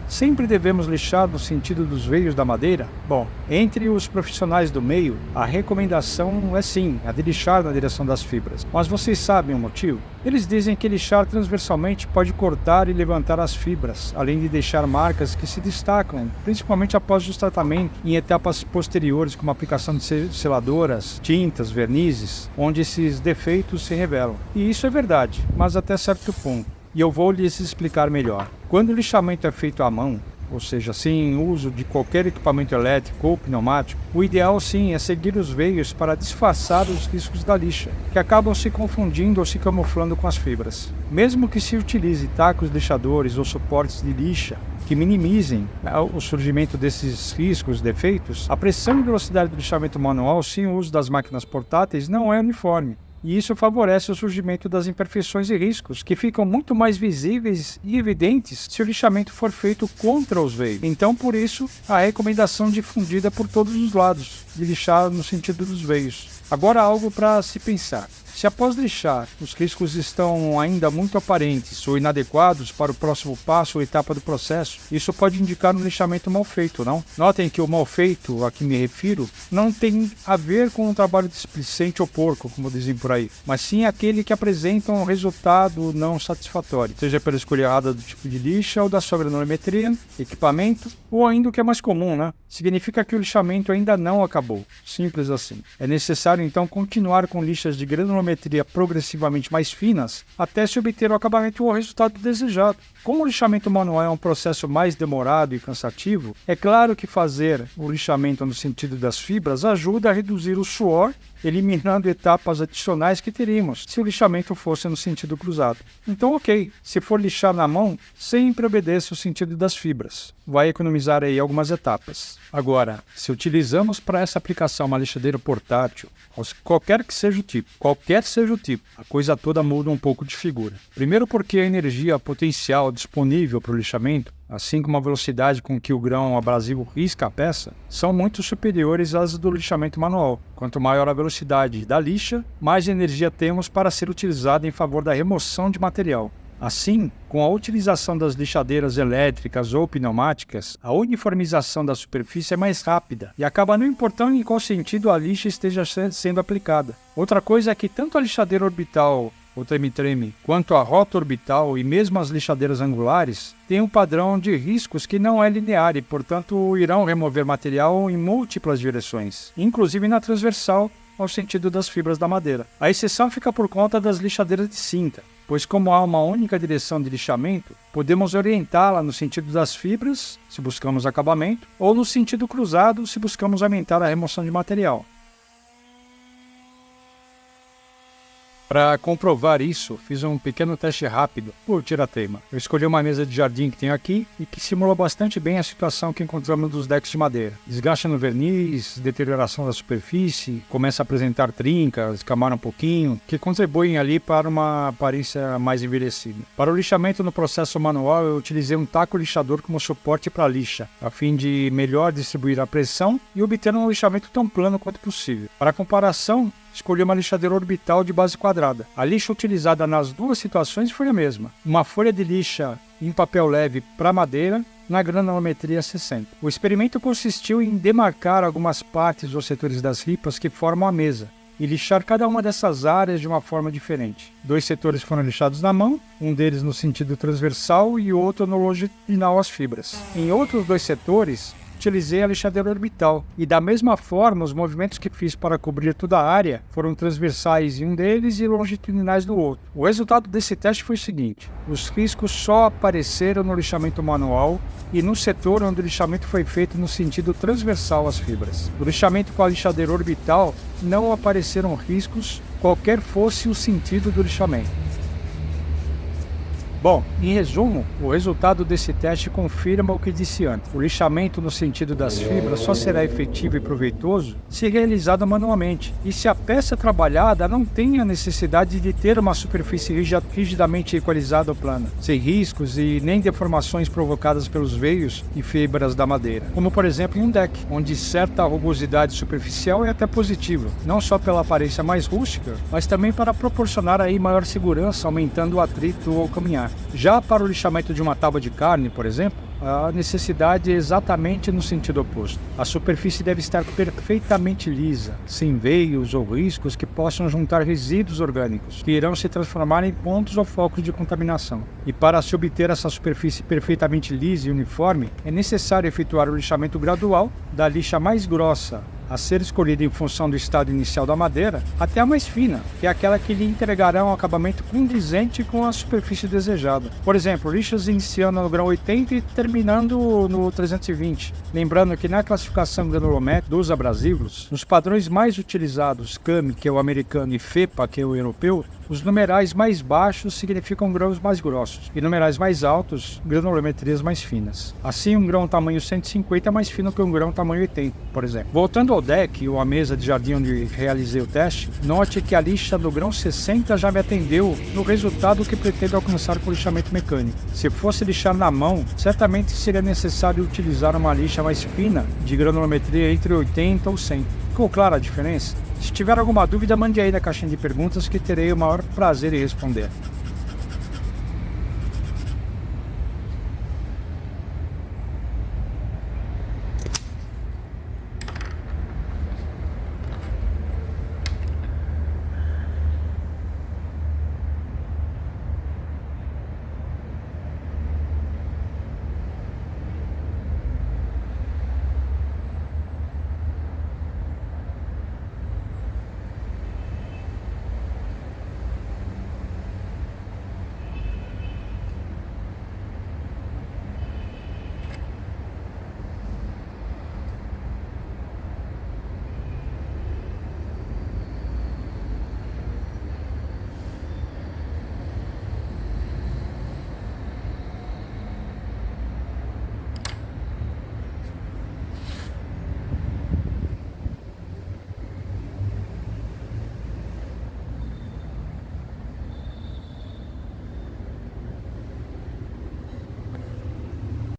Sempre devemos lixar no sentido dos veios da madeira? Bom, entre os profissionais do meio, a recomendação é sim, a de lixar na direção das fibras. Mas vocês sabem o motivo? Eles dizem que lixar transversalmente pode cortar e levantar as fibras, além de deixar marcas que se destacam, principalmente após os tratamentos em etapas posteriores, como a aplicação de seladoras, tintas, vernizes, onde esses defeitos se revelam. E isso é verdade, mas até certo ponto. E eu vou lhes explicar melhor. Quando o lixamento é feito à mão, ou seja, sem uso de qualquer equipamento elétrico ou pneumático, o ideal sim é seguir os veios para disfarçar os riscos da lixa, que acabam se confundindo ou se camuflando com as fibras. Mesmo que se utilize tacos lixadores ou suportes de lixa que minimizem o surgimento desses riscos, defeitos, a pressão e velocidade do lixamento manual sem o uso das máquinas portáteis não é uniforme. E isso favorece o surgimento das imperfeições e riscos, que ficam muito mais visíveis e evidentes se o lixamento for feito contra os veios. Então, por isso, a recomendação difundida por todos os lados, de lixar no sentido dos veios. Agora, algo para se pensar. Se após lixar, os riscos estão ainda muito aparentes ou inadequados para o próximo passo ou etapa do processo, isso pode indicar um lixamento mal feito, não? Notem que o mal feito a que me refiro não tem a ver com um trabalho displicente ou porco, como dizem por aí, mas sim aquele que apresenta um resultado não satisfatório, seja pela escolha errada do tipo de lixa ou da sobranometria, equipamento, ou ainda o que é mais comum, né? Significa que o lixamento ainda não acabou. Simples assim. É necessário então continuar com lixas de granulometria progressivamente mais finas até se obter o acabamento ou o resultado desejado. Como o lixamento manual é um processo mais demorado e cansativo, é claro que fazer o lixamento no sentido das fibras ajuda a reduzir o suor, eliminando etapas adicionais que teríamos se o lixamento fosse no sentido cruzado. Então, ok, se for lixar na mão, sempre obedeça o sentido das fibras. Vai economizar aí algumas etapas. Agora, se utilizamos para essa aplicação uma lixadeira portátil, qualquer seja o tipo, a coisa toda muda um pouco de figura. Primeiro porque a energia potencial disponível para o lixamento, assim como a velocidade com que o grão abrasivo risca a peça, são muito superiores às do lixamento manual. Quanto maior a velocidade da lixa, mais energia temos para ser utilizada em favor da remoção de material. Assim, com a utilização das lixadeiras elétricas ou pneumáticas, a uniformização da superfície é mais rápida e acaba não importando em qual sentido a lixa esteja sendo aplicada. Outra coisa é que tanto a lixadeira orbital, o treme-treme, quanto a rota orbital e mesmo as lixadeiras angulares têm um padrão de riscos que não é linear e, portanto, irão remover material em múltiplas direções, inclusive na transversal ao sentido das fibras da madeira. A exceção fica por conta das lixadeiras de cinta, pois como há uma única direção de lixamento, podemos orientá-la no sentido das fibras, se buscamos acabamento, ou no sentido cruzado, se buscamos aumentar a remoção de material. Para comprovar isso, fiz um pequeno teste rápido por tira-teima. Eu escolhi uma mesa de jardim que tenho aqui e que simula bastante bem a situação que encontramos nos decks de madeira. Desgaste no verniz, deterioração da superfície, começa a apresentar trincas, escamar um pouquinho, que contribuem ali para uma aparência mais envelhecida. Para o lixamento no processo manual, eu utilizei um taco lixador como suporte para a lixa, a fim de melhor distribuir a pressão e obter um lixamento tão plano quanto possível. Para comparação, escolhi uma lixadeira orbital de base quadrada. A lixa utilizada nas duas situações foi a mesma. Uma folha de lixa em papel leve para madeira, na granulometria 60. O experimento consistiu em demarcar algumas partes ou setores das ripas que formam a mesa e lixar cada uma dessas áreas de uma forma diferente. 2 setores foram lixados na mão, um deles no sentido transversal e outro no longitudinal às fibras. Em outros 2 setores, utilizei a lixadeira orbital e da mesma forma os movimentos que fiz para cobrir toda a área foram transversais em um deles e longitudinais no outro. O resultado desse teste foi o seguinte: os riscos só apareceram no lixamento manual e no setor onde o lixamento foi feito no sentido transversal às fibras. No lixamento com a lixadeira orbital não apareceram riscos, qualquer fosse o sentido do lixamento. Bom, em resumo, o resultado desse teste confirma o que disse antes. O lixamento no sentido das fibras só será efetivo e proveitoso se realizado manualmente e se a peça trabalhada não tem a necessidade de ter uma superfície rigidamente equalizada ou plana, sem riscos e nem deformações provocadas pelos veios e fibras da madeira, como por exemplo em um deck, onde certa rugosidade superficial é até positiva, não só pela aparência mais rústica, mas também para proporcionar aí maior segurança, aumentando o atrito ao caminhar. Já para o lixamento de uma tábua de carne, por exemplo, A necessidade é exatamente no sentido oposto. A superfície deve estar perfeitamente lisa, sem veios ou riscos que possam juntar resíduos orgânicos, que irão se transformar em pontos ou focos de contaminação. E para se obter essa superfície perfeitamente lisa e uniforme, é necessário efetuar o lixamento gradual da lixa mais grossa a ser escolhida em função do estado inicial da madeira, até a mais fina, que é aquela que lhe entregará um acabamento condizente com a superfície desejada. Por exemplo, lixas iniciando no grão 80 e terminando no 320. Lembrando que na classificação granulométrica dos abrasivos, nos padrões mais utilizados, CAM, que é o americano, e FEPA, que é o europeu, os numerais mais baixos significam grãos mais grossos e numerais mais altos, granulometrias mais finas. Assim, um grão tamanho 150 é mais fino que um grão tamanho 80, por exemplo. Voltando ao deck ou à mesa de jardim onde realizei o teste, note que a lixa do grão 60 já me atendeu no resultado que pretendo alcançar com o lixamento mecânico. Se fosse lixar na mão, certamente seria necessário utilizar uma lixa mais fina de granulometria entre 80 ou 100. Ficou clara a diferença? Se tiver alguma dúvida, mande aí na caixinha de perguntas que terei o maior prazer em responder.